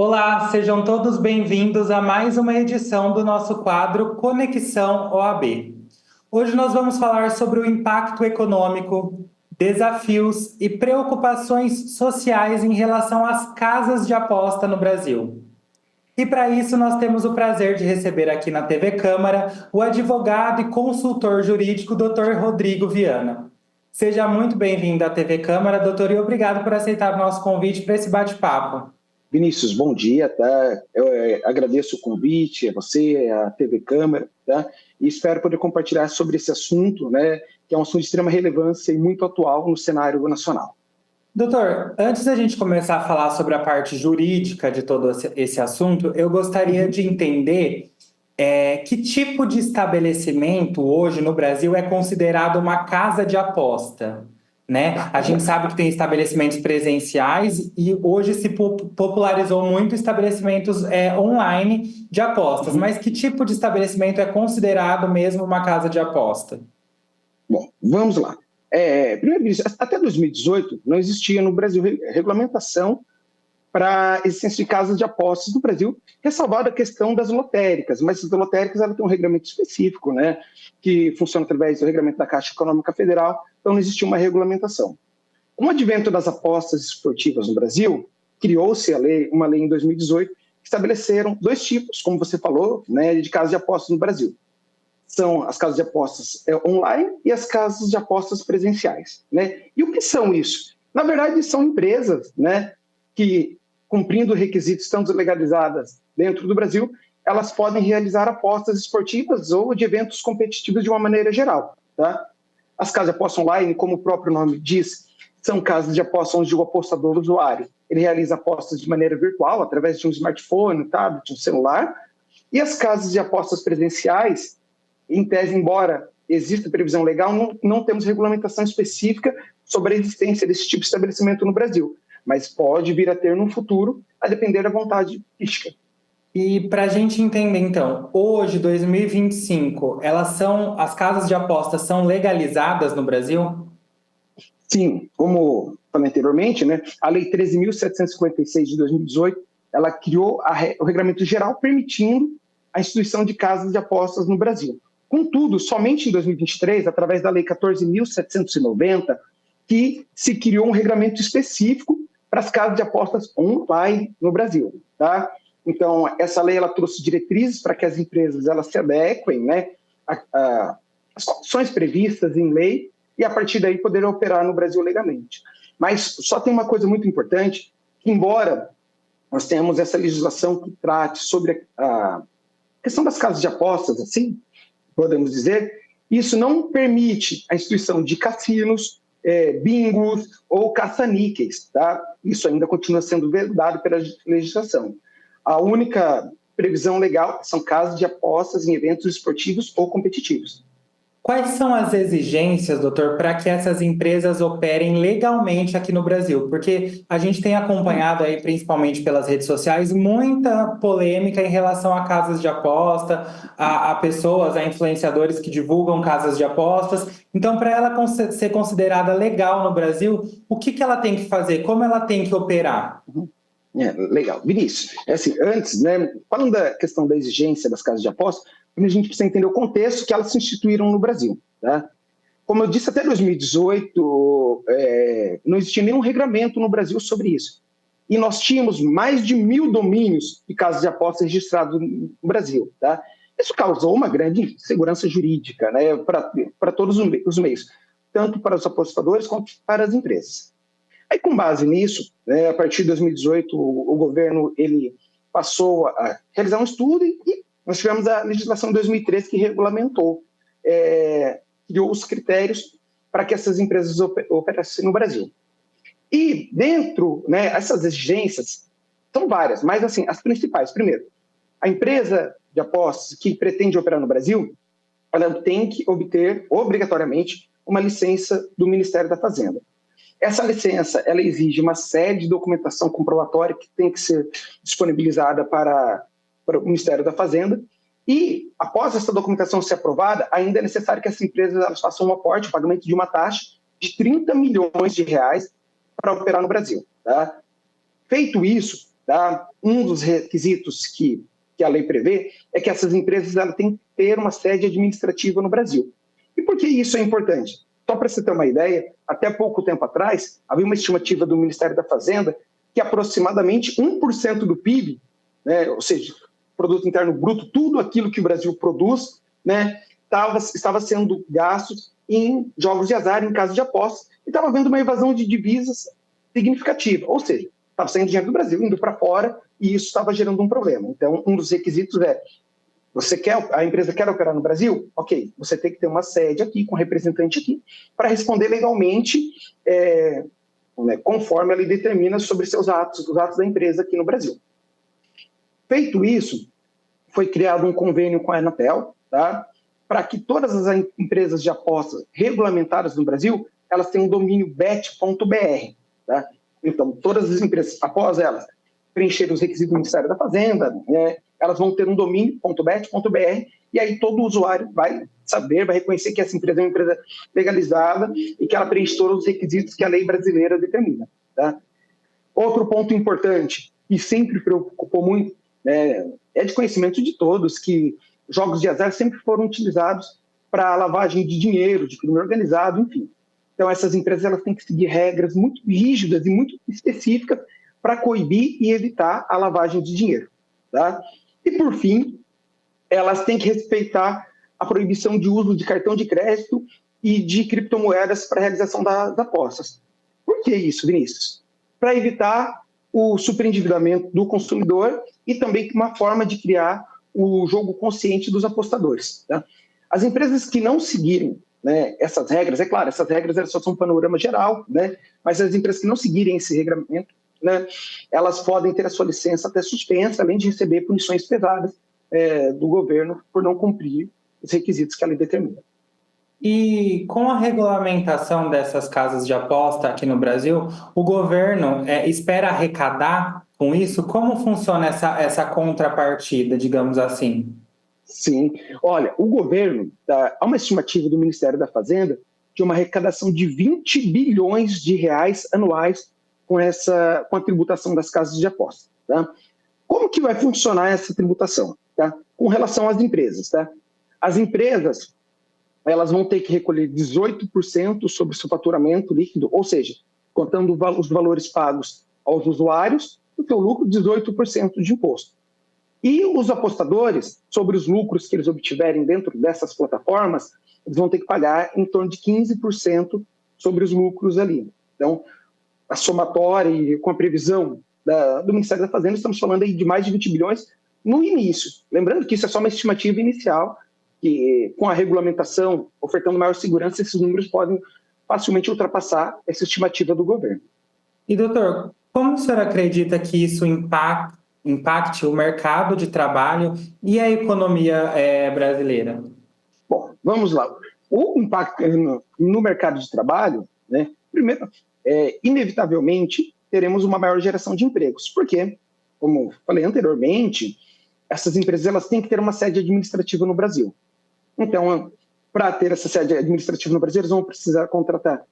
Olá, sejam todos bem-vindos a mais uma edição do nosso quadro Conexão OAB. Hoje nós vamos falar sobre o impacto econômico, desafios e preocupações sociais em relação às casas de aposta no Brasil. E para isso nós temos o prazer de receber aqui na TV Câmara o advogado e consultor jurídico Dr. Rodrigo Viana. Seja muito bem-vindo à TV Câmara, doutor, e obrigado por aceitar o nosso convite para esse bate-papo. Vinícius, bom dia, tá? Eu agradeço o convite, a você, a TV Câmara, tá? E espero poder compartilhar sobre esse assunto, né? Que é um assunto de extrema relevância e muito atual no cenário nacional. Doutor, antes da gente começar a falar sobre a parte jurídica de todo esse assunto, eu gostaria de entender que tipo de estabelecimento hoje no Brasil é considerado uma casa de aposta, né? A gente sabe que tem estabelecimentos presenciais e hoje se popularizou muito estabelecimentos online de apostas, mas que tipo de estabelecimento é considerado mesmo uma casa de aposta? Bom, vamos lá. Primeiro, até 2018 não existia no Brasil regulamentação para a existência de casas de apostas no Brasil, ressalvada a questão das lotéricas, mas as lotéricas ela tem um regulamento específico, né, que funciona através do regulamento da Caixa Econômica Federal, então não existia uma regulamentação. Com o advento das apostas esportivas no Brasil, criou-se uma lei em 2018, que estabeleceram dois tipos, como você falou, né, de casas de apostas no Brasil. São as casas de apostas online e as casas de apostas presenciais, né? E o que são isso? Na verdade, são empresas, né, que, cumprindo requisitos tanto legalizadas dentro do Brasil, elas podem realizar apostas esportivas ou de eventos competitivos de uma maneira geral, tá? As casas de aposta online, como o próprio nome diz, são casas de aposta onde o apostador usuário ele realiza apostas de maneira virtual, através de um smartphone, tablet, um celular. E as casas de apostas presenciais, em tese, embora exista previsão legal, não temos regulamentação específica sobre a existência desse tipo de estabelecimento no Brasil, mas pode vir a ter no futuro, a depender da vontade política. E para a gente entender, então, hoje, 2025, as casas de apostas são legalizadas no Brasil? Sim, como falei anteriormente, né, a Lei 13.756 de 2018, ela criou o Regulamento Geral permitindo a instituição de casas de apostas no Brasil. Contudo, somente em 2023, através da Lei 14.790, que se criou um regulamento específico para as casas de apostas online no Brasil, tá? Então, essa lei ela trouxe diretrizes para que as empresas elas se adequem, né, às condições previstas em lei e, a partir daí, poderem operar no Brasil legalmente. Mas só tem uma coisa muito importante, que embora nós tenhamos essa legislação que trate sobre a questão das casas de apostas, assim, podemos dizer, isso não permite a instituição de cassinos, bingos ou caça-níqueis, tá? Isso ainda continua sendo vedado pela legislação. A única previsão legal são casas de apostas em eventos esportivos ou competitivos. Quais são as exigências, doutor, para que essas empresas operem legalmente aqui no Brasil? Porque a gente tem acompanhado aí, principalmente pelas redes sociais, muita polêmica em relação a casas de aposta, a pessoas, a influenciadores que divulgam casas de apostas. Então, para ela ser considerada legal no Brasil, o que ela tem que fazer? Como ela tem que operar? Legal. Vinícius, assim, antes, né, falando da questão da exigência das casas de aposta, a gente precisa entender o contexto que elas se instituíram no Brasil, tá? Como eu disse, até 2018 não existia nenhum regramento no Brasil sobre isso. E nós tínhamos mais de 1.000 domínios de casas de apostas registrados no Brasil, tá? Isso causou uma grande insegurança jurídica, né, para todos os meios, tanto para os apostadores quanto para as empresas. Aí, com base nisso, a partir de 2018, o governo ele passou a realizar um estudo e nós tivemos a legislação de 2013 que regulamentou, criou os critérios para que essas empresas operassem no Brasil. E dentro, né, essas exigências são várias, mas assim, as principais. Primeiro, a empresa de apostas que pretende operar no Brasil, ela tem que obter obrigatoriamente uma licença do Ministério da Fazenda. Essa licença, ela exige uma série de documentação comprobatória que tem que ser disponibilizada para o Ministério da Fazenda. E, após essa documentação ser aprovada, ainda é necessário que as empresas elas façam um aporte, o pagamento de uma taxa de 30 milhões de reais para operar no Brasil. Tá? Feito isso, tá? Um dos requisitos que a lei prevê é que essas empresas elas têm que ter uma sede administrativa no Brasil. E por que isso é importante? Só para você ter uma ideia, até pouco tempo atrás, havia uma estimativa do Ministério da Fazenda que aproximadamente 1% do PIB, né, ou seja, Produto Interno Bruto, tudo aquilo que o Brasil produz, né, estava sendo gasto em jogos de azar, em casas de apostas, e estava havendo uma evasão de divisas significativa, ou seja, estava saindo dinheiro do Brasil, indo para fora, e isso estava gerando um problema. Então, um dos requisitos é, a empresa quer operar no Brasil? Ok, você tem que ter uma sede aqui, com um representante aqui, para responder legalmente, né, conforme a lei determina sobre seus atos, os atos da empresa aqui no Brasil. Feito isso, foi criado um convênio com a Anatel, tá? Para que todas as empresas de apostas regulamentadas no Brasil, elas tenham um domínio bet.br, tá? Então, todas as empresas, após elas preencher os requisitos do Ministério da Fazenda, né, elas vão ter um domínio.bet.br e aí todo usuário vai saber, vai reconhecer que essa empresa é uma empresa legalizada e que ela preenche todos os requisitos que a lei brasileira determina, tá? Outro ponto importante, e sempre preocupou muito, é de conhecimento de todos que jogos de azar sempre foram utilizados para lavagem de dinheiro, de crime organizado, enfim. Então, essas empresas elas têm que seguir regras muito rígidas e muito específicas para coibir e evitar a lavagem de dinheiro, tá? E, por fim, elas têm que respeitar a proibição de uso de cartão de crédito e de criptomoedas para a realização das apostas. Por que isso, Vinícius? Para evitar o superendividamento do consumidor e também uma forma de criar o jogo consciente dos apostadores, tá? As empresas que não seguirem, né, essas regras, é claro, essas regras elas só são um panorama geral, né, mas as empresas que não seguirem esse regulamento, né, elas podem ter a sua licença até suspensa, além de receber punições pesadas do governo por não cumprir os requisitos que a lei determina. E com a regulamentação dessas casas de aposta aqui no Brasil, o governo espera arrecadar com isso? Como funciona essa contrapartida, digamos assim? Sim. Olha, o governo, há uma estimativa do Ministério da Fazenda de uma arrecadação de 20 bilhões de reais anuais com a tributação das casas de aposta, tá? Como que vai funcionar essa tributação, tá? Com relação às empresas, tá? As empresas, elas vão ter que recolher 18% sobre o seu faturamento líquido, ou seja, contando os valores pagos aos usuários, do seu lucro, 18% de imposto. E os apostadores, sobre os lucros que eles obtiverem dentro dessas plataformas, eles vão ter que pagar em torno de 15% sobre os lucros ali. Então, a somatória e com a previsão do Ministério da Fazenda, estamos falando aí de mais de 20 bilhões no início. Lembrando que isso é só uma estimativa inicial, que com a regulamentação, ofertando maior segurança, esses números podem facilmente ultrapassar essa estimativa do governo. E, doutor, como o senhor acredita que isso impacte o mercado de trabalho e a economia brasileira? Bom, vamos lá. O impacto no mercado de trabalho, né, primeiro, inevitavelmente, teremos uma maior geração de empregos. Por quê? Como falei anteriormente, essas empresas elas têm que ter uma sede administrativa no Brasil. Então, para ter essa sede administrativa no Brasil, eles vão precisar contratar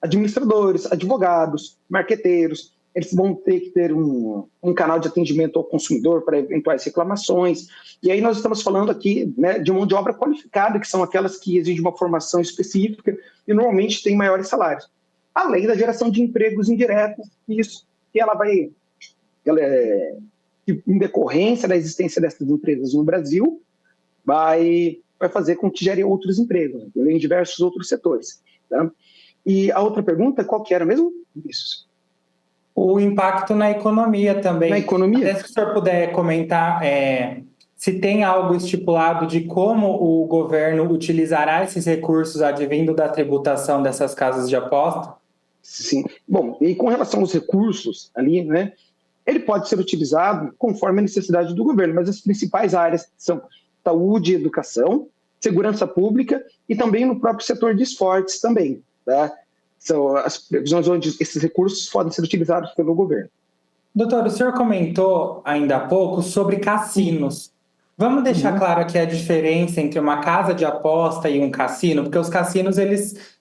administradores, advogados, marqueteiros. Eles vão ter que ter um canal de atendimento ao consumidor para eventuais reclamações. E aí nós estamos falando aqui, né, de mão de obra qualificada, que são aquelas que exigem uma formação específica e normalmente têm maiores salários. Além da geração de empregos indiretos, isso que em decorrência da existência dessas empresas no Brasil, vai fazer com que gere outros empregos, em diversos outros setores, tá? E a outra pergunta, qual que era mesmo? Isso. O impacto na economia também. Na economia? Até se o senhor puder comentar se tem algo estipulado de como o governo utilizará esses recursos advindo da tributação dessas casas de aposta? Sim. Bom, e com relação aos recursos ali, né, ele pode ser utilizado conforme a necessidade do governo, mas as principais áreas são saúde, educação, segurança pública e também no próprio setor de esportes também, tá? São as previsões onde esses recursos podem ser utilizados pelo governo. Doutor, o senhor comentou ainda há pouco sobre cassinos. Vamos deixar claro aqui a diferença entre uma casa de aposta e um cassino, porque os cassinos eles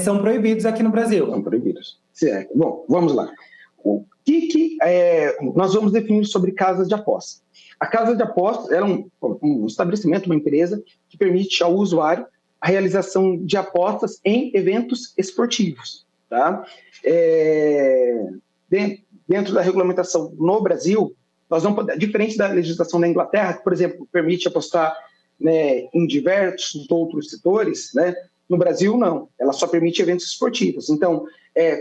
são proibidos aqui no Brasil. São proibidos. Certo. Bom, vamos lá. o que nós vamos definir sobre casas de aposta? A casa de apostas é um estabelecimento, uma empresa que permite ao usuário a realização de apostas em eventos esportivos. Tá? Dentro da regulamentação no Brasil, nós não podemos, diferente da legislação da Inglaterra, que, por exemplo, permite apostar, né, em diversos outros setores, né? No Brasil, não. Ela só permite eventos esportivos. Então,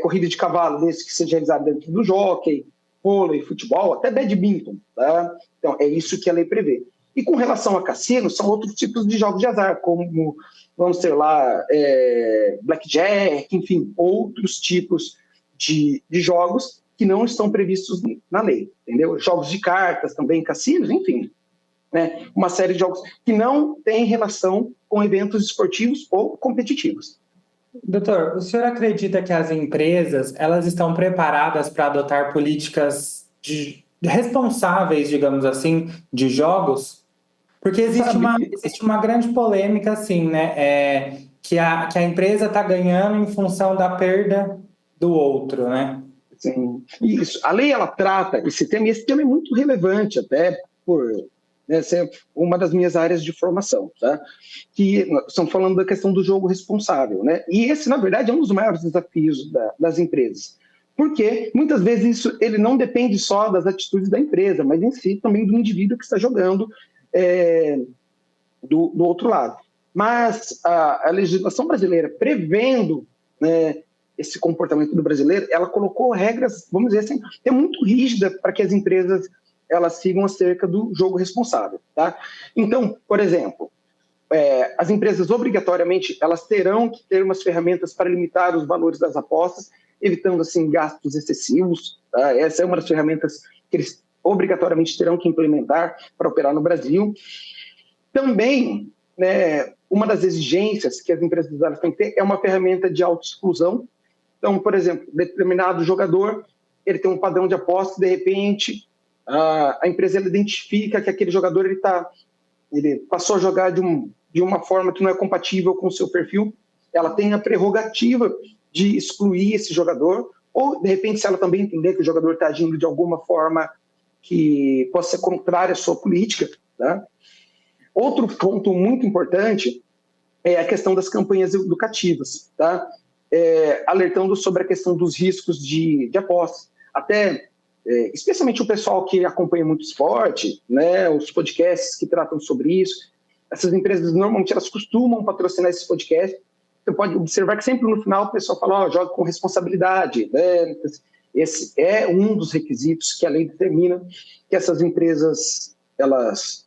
corrida de cavalo, desde que seja realizada dentro do jockey, vôlei, futebol, até badminton. Tá? Então, é isso que a lei prevê. E com relação a cassino, são outros tipos de jogos de azar, como, vamos ter lá, blackjack, enfim, outros tipos de jogos que não estão previstos na lei, entendeu? Jogos de cartas também, cassinos, enfim, né? Uma série de jogos que não têm relação com eventos esportivos ou competitivos. Doutor, o senhor acredita que as empresas elas estão preparadas para adotar políticas responsáveis, digamos assim, de jogos? Porque existe uma grande polêmica, assim, né? Que a empresa está ganhando em função da perda do outro, né? Sim, isso. A lei, ela trata esse tema, e esse tema é muito relevante até por, né, ser uma das minhas áreas de formação, tá? Que estamos falando da questão do jogo responsável, né? E esse, na verdade, é um dos maiores desafios das empresas. Porque muitas vezes isso ele não depende só das atitudes da empresa, mas em si também do indivíduo que está jogando do outro lado. Mas a legislação brasileira, prevendo, né, esse comportamento do brasileiro, ela colocou regras, vamos dizer assim, muito rígida para que as empresas elas sigam acerca do jogo responsável. Tá? Então, por exemplo, as empresas obrigatoriamente elas terão que ter umas ferramentas para limitar os valores das apostas, evitando assim gastos excessivos. Tá? Essa é uma das ferramentas que eles obrigatoriamente terão que implementar para operar no Brasil. Também, né, uma das exigências que as empresas têm que ter é uma ferramenta de autoexclusão. Então, por exemplo, determinado jogador, ele tem um padrão de aposta, de repente, a empresa ela identifica que aquele jogador ele passou a jogar de uma forma que não é compatível com o seu perfil, ela tem a prerrogativa de excluir esse jogador, ou, de repente, se ela também entender que o jogador está agindo de alguma forma que possa ser contrária à sua política. Tá? Outro ponto muito importante é a questão das campanhas educativas, tá? Alertando sobre a questão dos riscos de apostas. Até, especialmente o pessoal que acompanha muito esporte, né, os podcasts que tratam sobre isso, essas empresas normalmente elas costumam patrocinar esses podcasts. Você pode observar que sempre no final o pessoal fala, joga com responsabilidade, né? Esse é um dos requisitos que a lei determina que essas empresas elas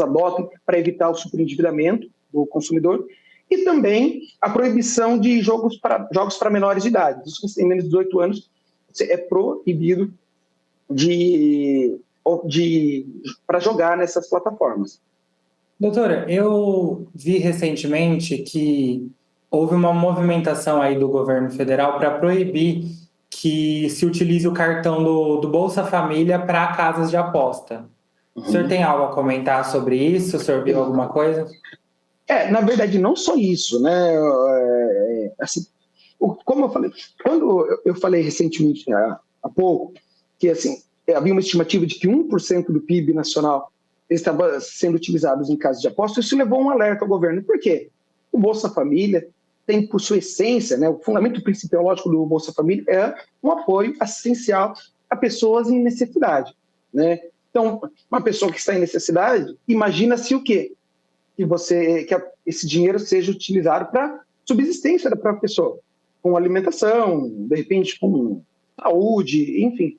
adotam para evitar o superendividamento do consumidor, e também a proibição de jogos para menores de idade. Se você tem menos de 18 anos, é proibido para jogar nessas plataformas. Doutora, eu vi recentemente que houve uma movimentação aí do governo federal para proibir que se utilize o cartão do Bolsa Família para casas de aposta. O senhor tem algo a comentar sobre isso? O senhor viu alguma coisa? Na verdade, não só isso, né? Assim, como eu falei, quando eu falei recentemente, há pouco, que assim, havia uma estimativa de que 1% do PIB nacional estava sendo utilizado em casos de aposta, isso levou um alerta ao governo. Por quê? O Bolsa Família tem, por sua essência, né, o fundamento principal lógico do Bolsa Família é um apoio assistencial a pessoas em necessidade, né? Então, uma pessoa que está em necessidade, imagina-se o quê? Que esse dinheiro seja utilizado para subsistência da própria pessoa, com alimentação, de repente com saúde, enfim.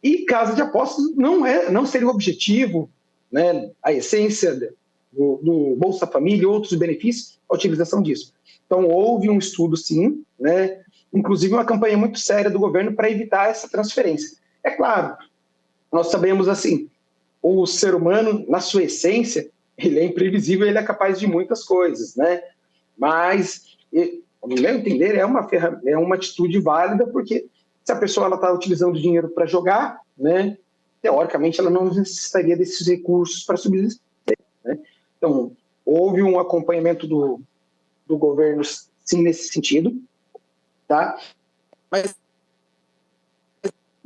E casa de apostas não seria o objetivo, né, a essência do Bolsa Família e outros benefícios, a utilização disso. Então, houve um estudo, sim, né, inclusive uma campanha muito séria do governo para evitar essa transferência. É claro, nós sabemos assim, o ser humano, na sua essência, ele é imprevisível, ele é capaz de muitas coisas, né? Mas, no meu entender, é uma atitude válida, porque se a pessoa está utilizando dinheiro para jogar, né, teoricamente ela não necessitaria desses recursos para subsistir, né? Então, houve um acompanhamento do governo, sim, nesse sentido, tá? Mas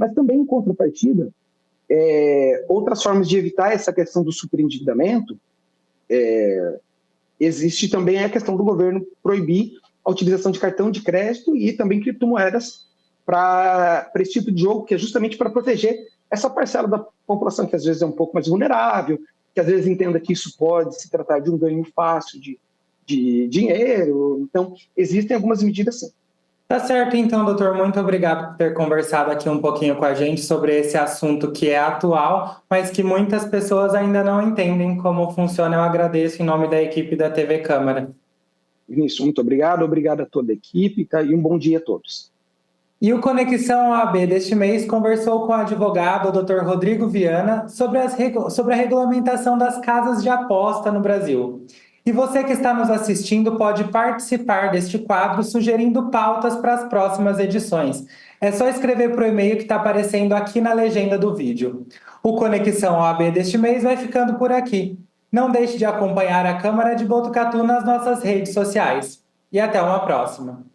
Mas também, em contrapartida, outras formas de evitar essa questão do superendividamento, existe também a questão do governo proibir a utilização de cartão de crédito e também criptomoedas para esse tipo de jogo, que é justamente para proteger essa parcela da população que às vezes é um pouco mais vulnerável, que às vezes entenda que isso pode se tratar de um ganho fácil de dinheiro. Então, existem algumas medidas sim. Tá certo, então, doutor. Muito obrigado por ter conversado aqui um pouquinho com a gente sobre esse assunto que é atual, mas que muitas pessoas ainda não entendem como funciona. Eu agradeço em nome da equipe da TV Câmara. Vinícius, muito obrigado. Obrigado a toda a equipe, tá? E um bom dia a todos. E o Conexão OAB deste mês conversou com o advogado, o Dr. Rodrigo Viana, sobre a regulamentação das casas de aposta no Brasil. E você que está nos assistindo pode participar deste quadro sugerindo pautas para as próximas edições. É só escrever para o e-mail que está aparecendo aqui na legenda do vídeo. O Conexão OAB deste mês vai ficando por aqui. Não deixe de acompanhar a Câmara de Botucatu nas nossas redes sociais. E até uma próxima.